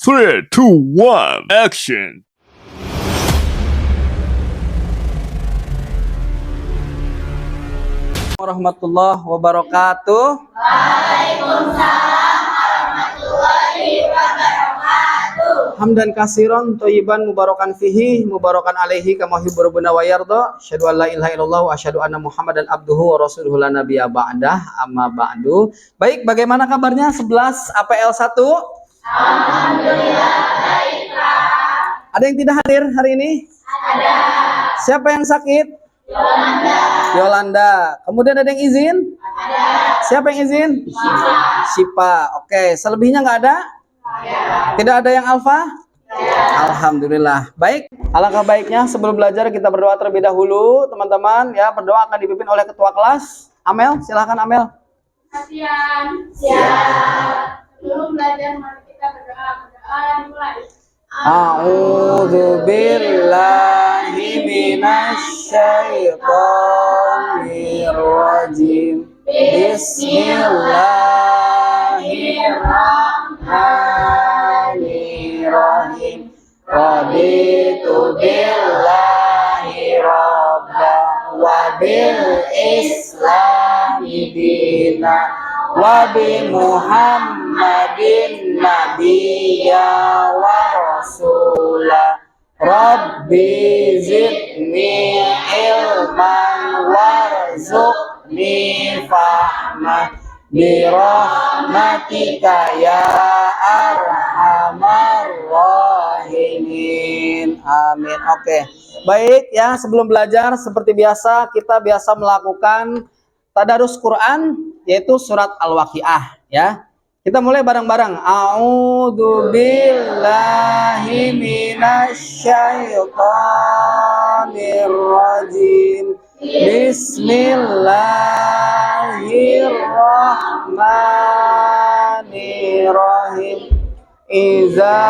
3, 2, 1, action! Warahmatullahi wabarakatuh. Waalaikumsalam warahmatullahi wabarakatuh. Hamdan kasiron thayyiban mubarakan fihi mubarakan alaihi kama yuhibbu rabbuna wa yarda. Asyhadu an la ilaha illallah wa asyhadu anna Muhammadan abduhu wa rasuluhu la nabiyya ba'dah. Amma ba'du. Baik, bagaimana kabarnya 11 APL 1? Alhamdulillah baik, Pak. Ada yang tidak hadir hari ini? Ada. Siapa yang sakit? Yolanda. Yolanda. Kemudian ada yang izin? Ada. Siapa yang izin? Syifa. Syifa. Oke, selebihnya nggak ada? Ada. Tidak ada yang alfa? Ada. Alhamdulillah. Baik, alangkah baiknya sebelum belajar kita berdoa terlebih dahulu, teman-teman. Ya, berdoa akan dipimpin oleh ketua kelas. Amel, silakan Amel. Latihan. Siap. Sebelum belajar mari kita berdoa. Berdoa dimulai. A'udzu billahi minasyaitonir rajim. Bismillahirrahmanirrahim. Raditu billahi rabba wa bil islami dina wa bi Muhammadin nabiyya wa rasula. Rabbi zidni ilman warzuqni fahma bi rahmatika ya arhamar rahimin. Amin. Oke. Baik ya, sebelum belajar seperti biasa kita biasa melakukan tadarus Quran yaitu surat Al-Waqiah ya. Kita mulai bareng-barang. A'udzu billahi minasyaitonir rajim. Bismillahirrahmanirrahim. Iza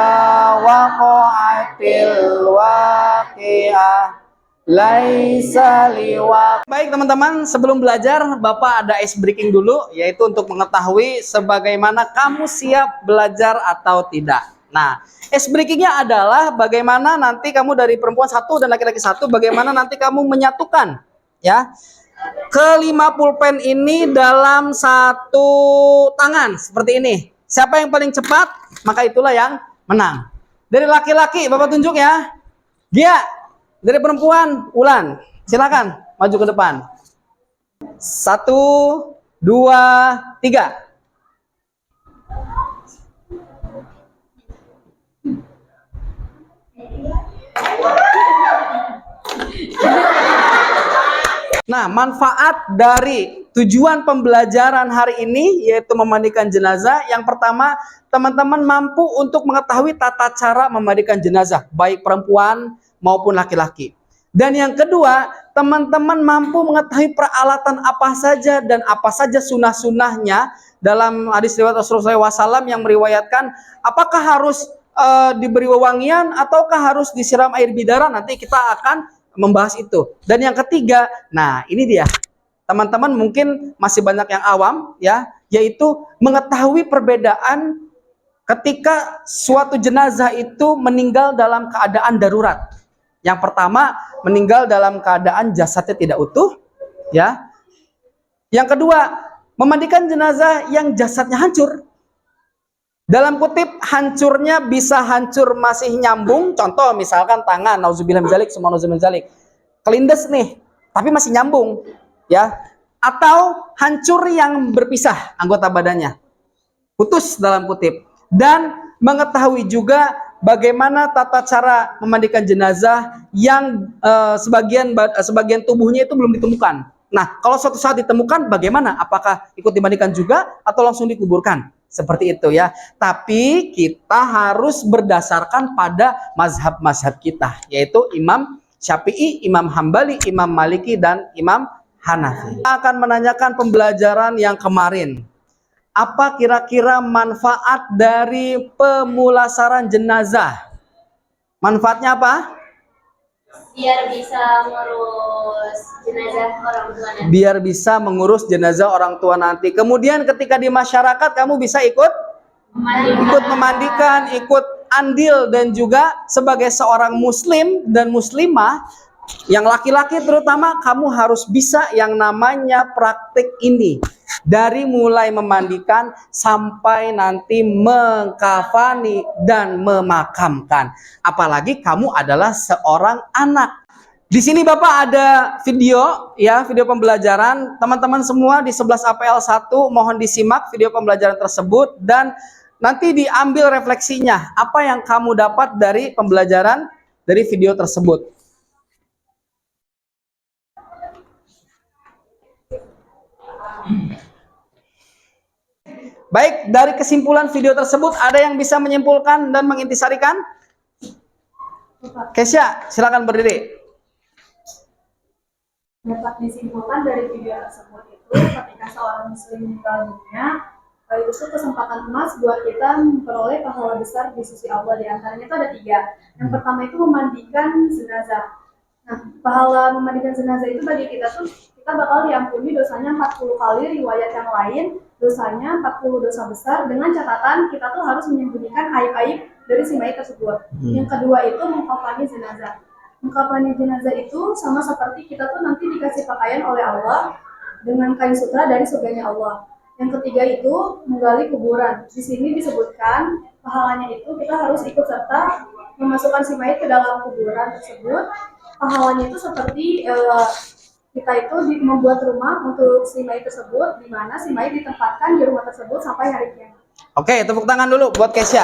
waqa'atil waqi'ah laisa liwaq. Baik teman-teman, sebelum belajar Bapak ada ice breaking dulu, yaitu untuk mengetahui sebagaimana kamu siap belajar atau tidak. Nah, ice breakingnya adalah bagaimana nanti kamu dari perempuan satu dan laki-laki satu, bagaimana nanti kamu menyatukan ya kelima pulpen ini dalam satu tangan seperti ini. Siapa yang paling cepat, maka itulah yang menang. Dari laki-laki Bapak tunjuk ya. Gia. Dari perempuan, Ulan, silakan maju ke depan. 1, 2, 3. Nah, manfaat dari tujuan pembelajaran hari ini yaitu memandikan jenazah. Yang pertama, teman-teman mampu untuk mengetahui tata cara memandikan jenazah, baik perempuan maupun laki-laki. Dan yang kedua, teman-teman mampu mengetahui peralatan apa saja dan apa saja sunnah-sunnahnya dalam hadis riwayat Rasulullah SAW yang meriwayatkan apakah harus diberi wewangian ataukah harus disiram air bidara. Nanti kita akan membahas itu. Dan yang ketiga, nah ini dia. Teman-teman mungkin masih banyak yang awam ya, yaitu mengetahui perbedaan ketika suatu jenazah itu meninggal dalam keadaan darurat. Yang pertama, meninggal dalam keadaan jasadnya tidak utuh, ya. Yang kedua, memandikan jenazah yang jasadnya hancur. Dalam kutip, hancurnya bisa hancur masih nyambung. Contoh, misalkan tangan, nauzubillah min dzalik, semua nauzubillah min dzalik. Kelindes nih, tapi masih nyambung, ya. Atau hancur yang berpisah anggota badannya. Putus dalam kutip. Dan mengetahui juga bagaimana tata cara memandikan jenazah yang sebagian tubuhnya itu belum ditemukan. Nah, kalau suatu saat ditemukan bagaimana? Apakah ikut dimandikan juga atau langsung dikuburkan? Seperti itu ya. Tapi kita harus berdasarkan pada mazhab-mazhab kita, yaitu Imam Syafi'i, Imam Hambali, Imam Maliki, dan Imam Hanafi. Kita akan menanyakan pembelajaran yang kemarin. Apa kira-kira manfaat dari pemulasaran jenazah? Manfaatnya apa? Biar bisa ngurus jenazah orang tua nanti. Biar bisa mengurus jenazah orang tua nanti. Kemudian ketika di masyarakat kamu bisa ikut memandikan, ikut andil dan juga sebagai seorang muslim dan muslimah, yang laki-laki terutama, kamu harus bisa yang namanya praktik ini. Dari mulai memandikan sampai nanti mengkafani dan memakamkan. Apalagi kamu adalah seorang anak. Di sini Bapak ada video ya, video pembelajaran. Teman-teman semua di 11 APL 1 mohon disimak video pembelajaran tersebut dan nanti diambil refleksinya. Apa yang kamu dapat dari pembelajaran dari video tersebut. Baik, dari kesimpulan video tersebut ada yang bisa menyimpulkan dan mengintisarikan? Kesya, silakan berdiri. Dapat disimpulkan dari video tersebut itu ketika seorang muslim meninggal dunia, itu tuh kesempatan emas buat kita memperoleh pahala besar di sisi Allah. Di antaranya itu ada 3. Yang pertama itu memandikan jenazah. Nah, pahala memandikan jenazah itu bagi kita tuh kita bakal diampuni dosanya 40 kali, riwayat yang lain dosanya 40 dosa besar, dengan catatan kita tuh harus menyembunyikan aib-aib dari si mayit tersebut. Yang kedua itu mengkafani jenazah. Mengkafani jenazah itu sama seperti kita tuh nanti dikasih pakaian oleh Allah dengan kain sutra dari surganya Allah. Yang ketiga itu menggali kuburan. Di sini disebutkan pahalanya itu kita harus ikut serta memasukkan si mayit ke dalam kuburan tersebut. Pahalanya itu seperti kita itu membuat rumah untuk si mayit tersebut, di mana si mayit ditempatkan di rumah tersebut sampai hari kiamat. Oke, tepuk tangan dulu buat Kesya.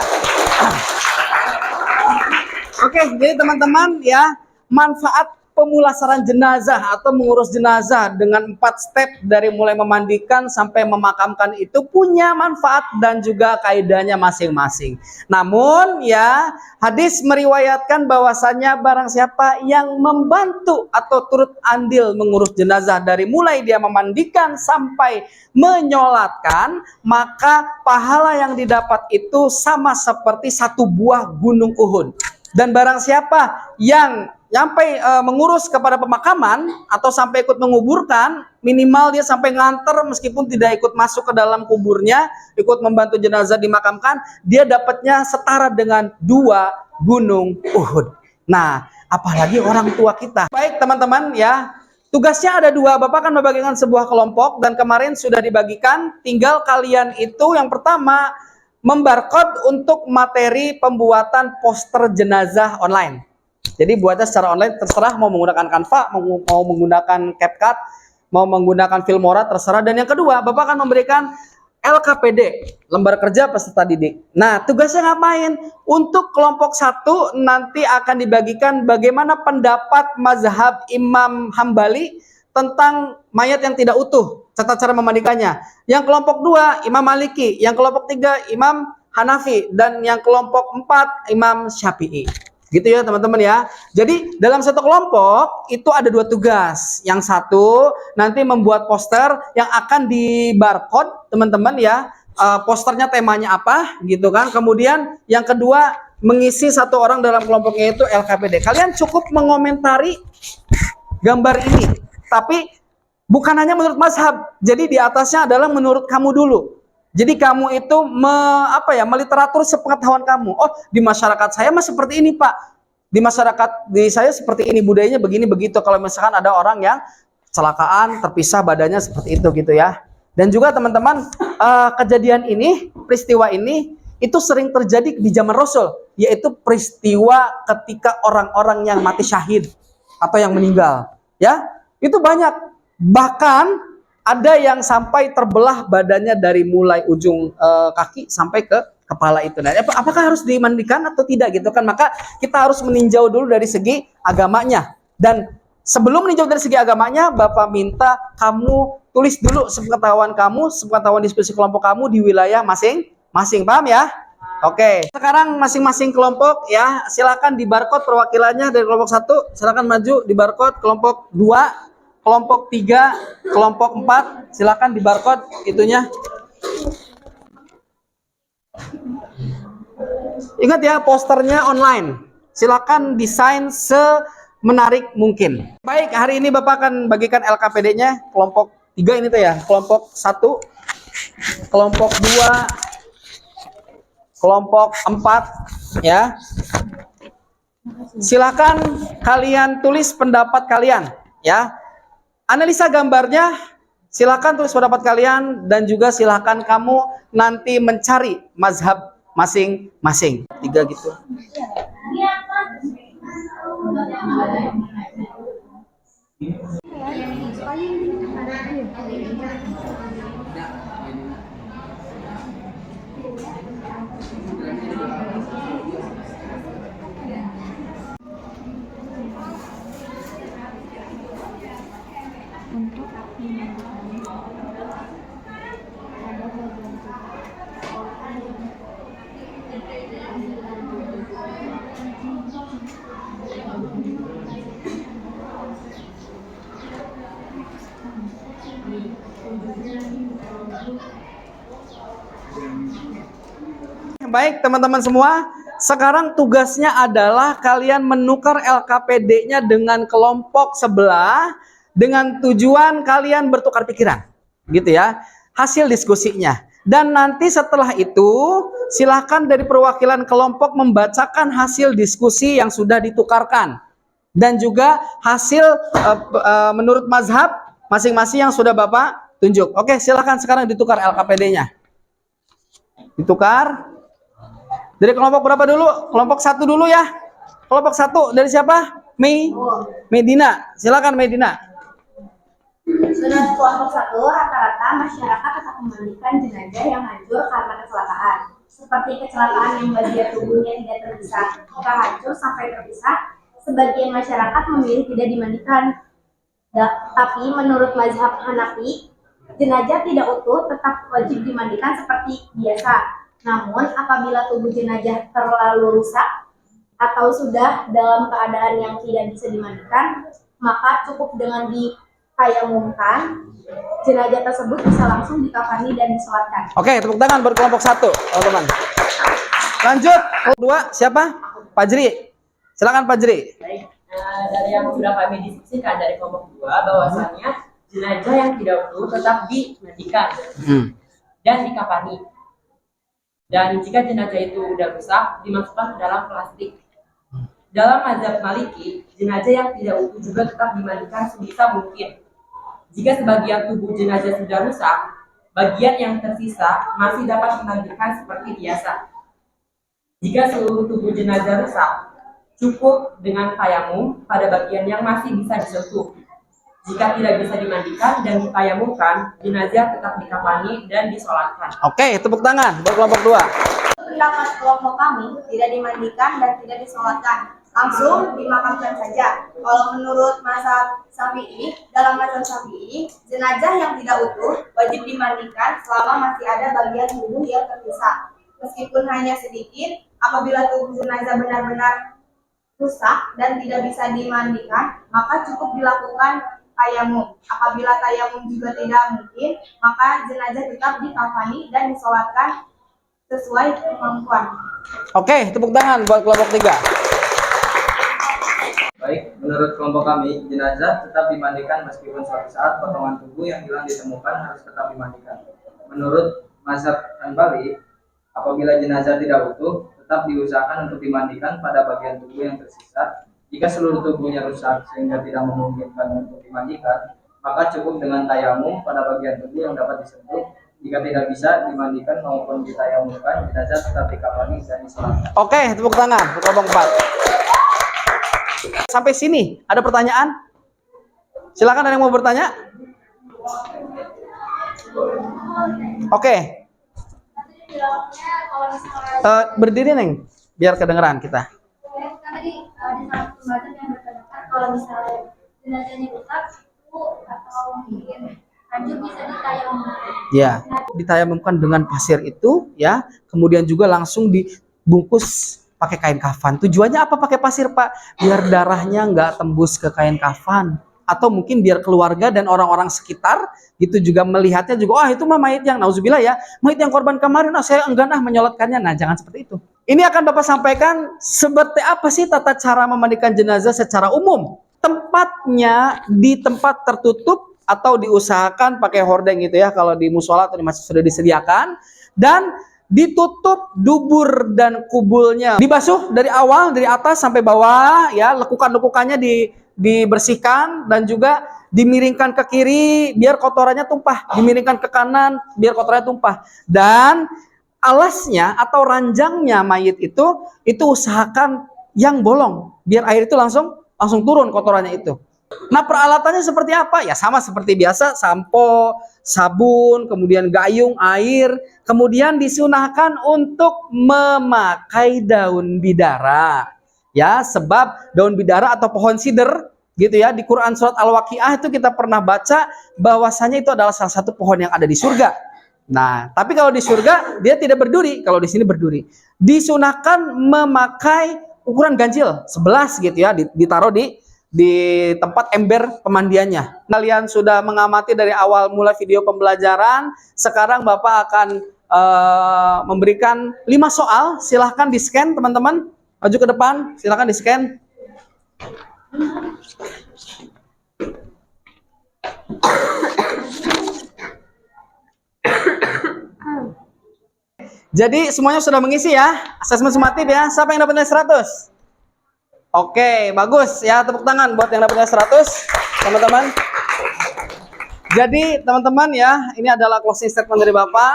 Oke, jadi teman-teman ya, manfaat pemulasaran jenazah atau mengurus jenazah dengan 4 step dari mulai memandikan sampai memakamkan itu punya manfaat dan juga kaidahnya masing-masing. Namun ya, hadis meriwayatkan bahwasanya barang siapa yang membantu atau turut andil mengurus jenazah dari mulai dia memandikan sampai menyolatkan, maka pahala yang didapat itu sama seperti 1 buah gunung Uhud. Dan barang siapa yang sampai mengurus kepada pemakaman atau sampai ikut menguburkan, minimal dia sampai nganter meskipun tidak ikut masuk ke dalam kuburnya, ikut membantu jenazah dimakamkan, dia dapatnya setara dengan 2 gunung Uhud. Nah, apalagi orang tua kita. Baik teman-teman ya, tugasnya ada 2. Bapak akan membagikan sebuah kelompok dan kemarin sudah dibagikan. Tinggal kalian itu yang pertama membarcode untuk materi pembuatan poster jenazah online. Jadi buatnya secara online, terserah mau menggunakan Canva, mau menggunakan CapCut, mau menggunakan Filmora, terserah. Dan yang kedua, Bapak akan memberikan LKPD, lembar kerja peserta didik. Nah, tugasnya ngapain? Untuk kelompok 1 nanti akan dibagikan bagaimana pendapat mazhab Imam Hambali tentang mayat yang tidak utuh, tata cara memandikannya. Yang kelompok 2 Imam Maliki, yang kelompok 3 Imam Hanafi, dan yang kelompok 4 Imam Syafi'i. Gitu ya teman-teman ya. Jadi dalam satu kelompok itu ada 2 tugas. Yang satu nanti membuat poster yang akan di barcode teman-teman ya. Posternya temanya apa gitu kan. Kemudian yang kedua mengisi 1 orang dalam kelompoknya itu LKPD. Kalian cukup mengomentari gambar ini. Tapi bukan hanya menurut mazhab. Jadi di atasnya adalah menurut kamu dulu. Jadi kamu itu meliteratur sepengetahuan kamu. Oh, di masyarakat saya mah seperti ini, Pak. Di masyarakat di saya seperti ini, budayanya begini begitu. Kalau misalkan ada orang yang kecelakaan, terpisah badannya seperti itu gitu ya. Dan juga teman-teman, kejadian ini, peristiwa ini itu sering terjadi di zaman Rasul, yaitu peristiwa ketika orang-orang yang mati syahid atau yang meninggal, ya. Itu banyak. Bahkan ada yang sampai terbelah badannya dari mulai ujung kaki sampai ke kepala itu. Nah, apakah harus dimandikan atau tidak gitu kan? Maka kita harus meninjau dulu dari segi agamanya. Dan sebelum meninjau dari segi agamanya, Bapak minta kamu tulis dulu sepengetahuan kamu, sepengetahuan diskusi kelompok kamu di wilayah masing-masing. Paham ya? Oke. Sekarang masing-masing kelompok ya, silakan di barcode perwakilannya dari kelompok 1, silakan maju di barcode kelompok 2. Kelompok 3, kelompok 4, silakan di barcode itunya. Ingat ya, posternya online. Silakan desain semenarik mungkin. Baik, hari ini Bapak akan bagikan LKPD-nya kelompok 3 ini tuh ya. Kelompok 1, kelompok 2, kelompok 4, Ya. Silakan kalian tulis pendapat kalian, ya. Analisa gambarnya, silakan tulis pendapat kalian dan juga silakan kamu nanti mencari mazhab masing-masing. 3 gitu. Baik teman-teman semua, sekarang tugasnya adalah kalian menukar LKPD-nya dengan kelompok sebelah dengan tujuan kalian bertukar pikiran, gitu ya, hasil diskusinya. Dan nanti setelah itu silahkan dari perwakilan kelompok membacakan hasil diskusi yang sudah ditukarkan dan juga hasil menurut mazhab masing-masing yang sudah Bapak tunjuk. Oke, silahkan sekarang ditukar LKPD-nya. Ditukar. Dari kelompok berapa dulu? Kelompok 1 dulu ya. Kelompok 1 dari siapa? Medina. Silakan Medina. Menurut kelompok 1, rata-rata masyarakat tetap memandikan jenazah yang hancur karena kecelakaan. Seperti kecelakaan yang bagian tubuhnya tidak terpisah. Jika hancur sampai terpisah, sebagian masyarakat memilih tidak dimandikan. Tapi menurut mazhab Hanafi, jenazah tidak utuh tetap wajib dimandikan seperti biasa. Namun, apabila tubuh jenazah terlalu rusak atau sudah dalam keadaan yang tidak bisa dimandikan, maka cukup dengan ditayamumkan, jenazah tersebut bisa langsung dikafani dan disolatkan. Oke, tepuk tangan buat kelompok 1, teman-teman. Lanjut, kelompok 2, siapa? Fajri. Silakan Fajri. Baik, dari yang sudah kami diskusikan dari kelompok 2, bahwasanya jenazah yang tidak utuh tetap dimandikan dan dikafani. Dan jika jenazah itu sudah rusak, dimasukkan ke dalam plastik. Dalam mazhab Maliki, jenazah yang tidak utuh juga tetap dimandikan sebisa mungkin. Jika sebagian tubuh jenazah sudah rusak, bagian yang tersisa masih dapat dimandikan seperti biasa. Jika seluruh tubuh jenazah rusak, cukup dengan tayamum pada bagian yang masih bisa disentuh. Jika tidak bisa dimandikan dan ditayamumkan, jenazah tetap dikafani dan disolatkan. Oke, tepuk tangan buat kelompok 2. Pendapat kelompok kami tidak dimandikan dan tidak disolatkan, langsung dimakamkan saja. Kalau menurut mazhab Syafi'i, dalam mazhab Syafi'i, jenazah yang tidak utuh wajib dimandikan selama masih ada bagian tubuh yang terpisah. Meskipun hanya sedikit, apabila tubuh jenazah benar-benar rusak dan tidak bisa dimandikan, maka cukup dilakukan tayamum. Apabila tayamum juga tidak mungkin, maka jenazah tetap dikafani dan disolatkan sesuai kemampuan. Oke, tepuk tangan buat kelompok 3. Baik, menurut kelompok kami, jenazah tetap dimandikan meskipun suatu saat potongan tubuh yang hilang ditemukan harus tetap dimandikan. Menurut mazhab Hanbali, apabila jenazah tidak utuh, tetap diusahakan untuk dimandikan pada bagian tubuh yang tersisa. Jika seluruh tubuhnya rusak sehingga tidak memungkinkan untuk dimandikan, maka cukup dengan tayamum pada bagian tubuh yang dapat disentuh. Jika tidak bisa dimandikan maupun ditayamumkan, jenazah tetap dikafani dan disolatkan. Oke, tepuk tangan buat kelompok 4. Sampai sini, ada pertanyaan? Silakan, ada yang mau bertanya? Oke. Berdiri, Neng, biar kedengeran kita. Tadi ada satu pembahasan yang berpendapat kalau misalnya jenazahnya rusak itu atau mungkin hancur bisa ditayamumkan. Ya, ditayamumkan dengan pasir itu, ya. Kemudian juga langsung dibungkus pakai kain kafan. Tujuannya apa pakai pasir, Pak? Biar darahnya nggak tembus ke kain kafan. Atau mungkin biar keluarga dan orang-orang sekitar gitu juga melihatnya juga, itu mah mayit yang nauzubillah ya, mayit yang korban kemarin, saya enggan menyolatkannya. Nah, jangan seperti itu. Ini akan Bapak sampaikan seperti apa sih tata cara memandikan jenazah secara umum. Tempatnya di tempat tertutup atau diusahakan pakai hordeng gitu ya, kalau di musola atau di masjid sudah disediakan. Dan ditutup dubur dan kubulnya, dibasuh dari awal, dari atas sampai bawah, ya, lekukan-lekukannya dibersihkan, dan juga dimiringkan ke kiri biar kotorannya tumpah, dimiringkan ke kanan biar kotorannya tumpah. Dan alasnya atau ranjangnya mayit itu usahakan yang bolong biar air itu langsung turun kotorannya itu. Nah, peralatannya seperti apa? Ya sama seperti biasa, sampo, sabun, kemudian gayung, air. Kemudian disunahkan untuk memakai daun bidara. Ya, sebab daun bidara atau pohon sider gitu ya, di Quran surat Al-Waqiah itu kita pernah baca bahwasanya itu adalah salah satu pohon yang ada di surga. Nah, tapi kalau di surga dia tidak berduri, kalau di sini berduri. Disunahkan memakai ukuran ganjil 11 gitu ya, ditaruh di tempat ember pemandiannya. Kalian sudah mengamati dari awal mulai video pembelajaran. Sekarang Bapak akan memberikan 5 soal. Silahkan di scan teman-teman. Maju ke depan, silahkan di scan. Jadi semuanya sudah mengisi ya, asesmen sumatif ya. Siapa yang dapat nilai 100? Oke, bagus ya, tepuk tangan buat yang dapat nilai 100, teman-teman. Jadi teman-teman ya, ini adalah closing statement dari Bapak.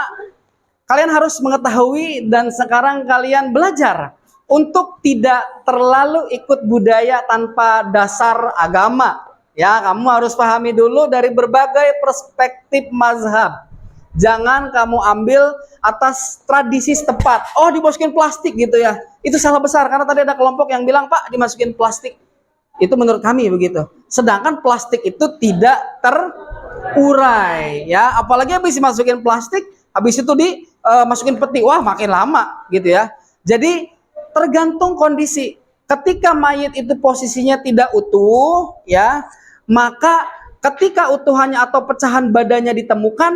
Kalian harus mengetahui dan sekarang kalian belajar untuk tidak terlalu ikut budaya tanpa dasar agama. Ya, kamu harus pahami dulu dari berbagai perspektif mazhab. Jangan kamu ambil atas tradisi setempat. Oh, dimasukin plastik gitu ya. Itu salah besar karena tadi ada kelompok yang bilang, "Pak, dimasukin plastik." Itu menurut kami begitu. Sedangkan plastik itu tidak terurai ya. Apalagi habis dimasukin plastik, habis itu dimasukin peti. Wah, makin lama gitu ya. Jadi tergantung kondisi. Ketika mayit itu posisinya tidak utuh ya, maka ketika utuhannya atau pecahan badannya ditemukan,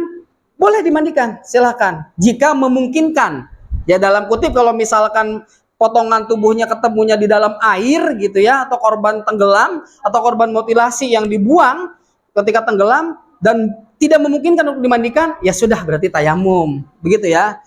boleh dimandikan, silahkan. Jika memungkinkan, ya dalam kutip kalau misalkan potongan tubuhnya ketemunya di dalam air gitu ya, atau korban tenggelam, atau korban mutilasi yang dibuang ketika tenggelam dan tidak memungkinkan untuk dimandikan, ya sudah berarti tayamum, begitu ya.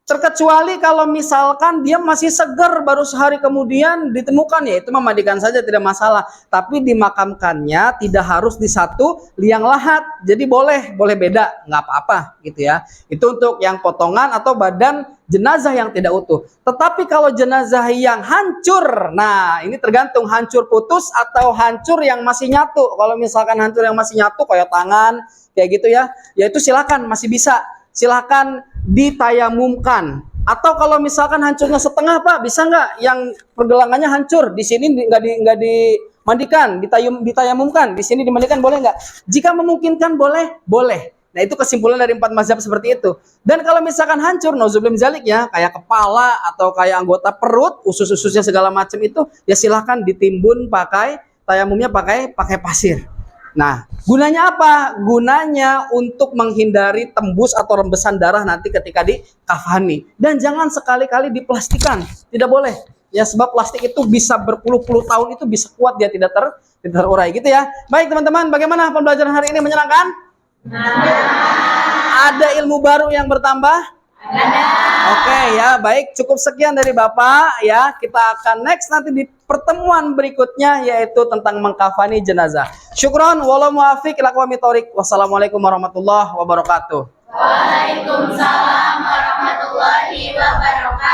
Terkecuali kalau misalkan dia masih segar baru sehari kemudian ditemukan, ya itu memandikan saja tidak masalah. Tapi dimakamkannya tidak harus di satu liang lahat. Jadi boleh beda, nggak apa-apa gitu ya. Itu untuk yang potongan atau badan jenazah yang tidak utuh. Tetapi kalau jenazah yang hancur, nah ini tergantung hancur putus atau hancur yang masih nyatu. Kalau misalkan hancur yang masih nyatu kayak tangan, kayak gitu ya, ya itu silakan masih bisa. Silakan ditayamumkan. Atau kalau misalkan hancurnya setengah, Pak, bisa nggak yang pergelangannya hancur di sini nggak dimandikan, ditayamumkan, di sini dimandikan, boleh nggak? Jika memungkinkan boleh. Nah, itu kesimpulan dari 4 mazhab seperti itu. Dan kalau misalkan hancur, nauzubillah min dzalik ya, kayak kepala atau kayak anggota perut, usus-ususnya segala macam itu, ya silahkan ditimbun pakai tayamumnya pakai pasir. Nah, gunanya apa? Gunanya untuk menghindari tembus atau rembesan darah nanti ketika dikafani. Dan jangan sekali-kali diplastikan, tidak boleh. Ya, sebab plastik itu bisa berpuluh-puluh tahun itu bisa kuat dia tidak terurai gitu ya. Baik teman-teman, bagaimana pembelajaran hari ini, menyenangkan? Ada ilmu baru yang bertambah? Oke ya, baik, cukup sekian dari Bapak ya. Kita akan next nanti di pertemuan berikutnya yaitu tentang mengkafani jenazah. Syukron, wallahu muwaffiq ila aqwamit thoriq. Wassalamualaikum warahmatullahi wabarakatuh. Waalaikumsalam warahmatullahi wabarakatuh.